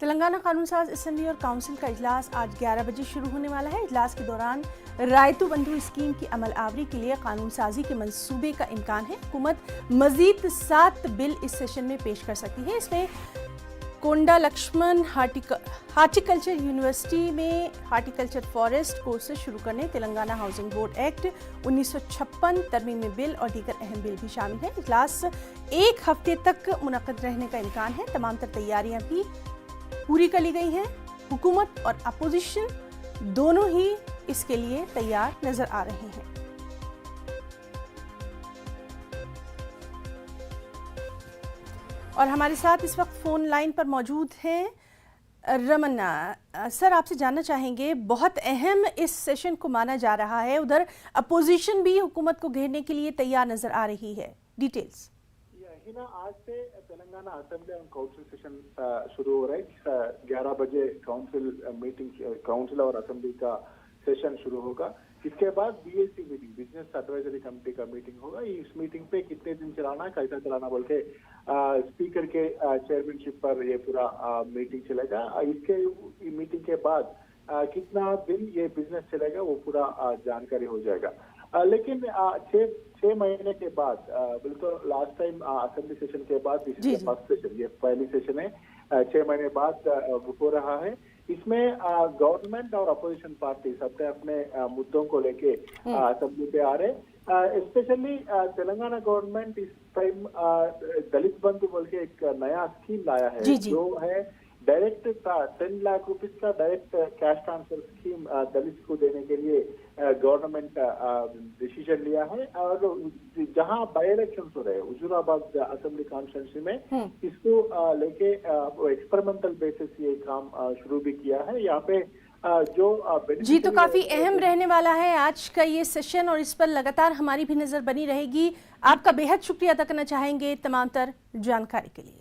तेलंगाना कानून साज असेंबली और काउंसिल का इजलास आज 11 बजे शुरू होने वाला है। इजलास के दौरान रायतू बंधु स्कीम की अमल आवरी के लिए कानून साजी के मंसूबे का इम्कान है। हुकूमत मजीद 7 बिल इस सेशन में पेश कर सकती है। इसमें कोंडा लक्ष्मण हार्टिकल्चर यूनिवर्सिटी में हार्टिकल्चर फॉरेस्ट कोर्सेज शुरू करने, तेलंगाना हाउसिंग बोर्ड एक्ट 1956 तरमीमी बिल और दीगर अहम बिल भी शामिल हैं। इजलास 1 हफ्ते तक मुनक्किद रहने का इम्कान है। तमाम तर तैयारियां भी पूरी कर ली गई हैं। हुकूमत और अपोजिशन दोनों ही इसके लिए तैयार नजर आ रहे हैं। और हमारे साथ इस वक्त फोन लाइन पर मौजूद हैं रमन्ना सर। आपसे जानना चाहेंगे, बहुत अहम इस सेशन को माना जा रहा है, उधर अपोजिशन भी हुकूमत को घेरने के लिए तैयार नजर आ रही है, डिटेल्स। हिना, आज से तेलंगाना असेंबली और काउंसिल सेशन शुरू हो रहा है। 11 बजे काउंसिल और असेंबली का सेशन शुरू होगा। इसके बाद BAC meeting, business advisory committee का मीटिंग होगा। इस मीटिंग पे कितने दिन चलाना, कैसा चलाना बोल के स्पीकर के चेयरमैनशिप पर ये पूरा मीटिंग चलेगा। इसके मीटिंग के बाद कितना दिन ये बिजनेस चलेगा वो पूरा जानकारी हो जाएगा। लेकिन 6 महीने के बाद, बिल्कुल लास्ट टाइम असेंबली सेशन के बाद फर्स्ट सेशन, ये पहली सेशन है, 6 महीने बाद हो रहा है। इसमें गवर्नमेंट और अपोजिशन पार्टी अपने अपने मुद्दों को लेके असेंबली पे आ रहे। स्पेशली तेलंगाना गवर्नमेंट इस टाइम दलित बंधु बोल के एक नया स्कीम लाया है, जो है डायरेक्ट 10 लाख रुपीस का डायरेक्ट कैश ट्रांसफर स्कीम दलित को देने के लिए गवर्नमेंट डिसीजन लिया है। और जहां बाई इलेक्शन हो रहे हैं हुजूराबाद असेंबली कॉन्स्टिट्यूंसी में, इसको लेके एक्सपेरिमेंटल बेसिस ये काम शुरू भी किया है। यहाँ पे जो जी, तो काफी अहम रहने वाला है आज का ये सेशन और इस पर लगातार हमारी भी नजर बनी रहेगी। आपका बेहद शुक्रिया अदा करना चाहेंगे तमाम तर जानकारी के लिए।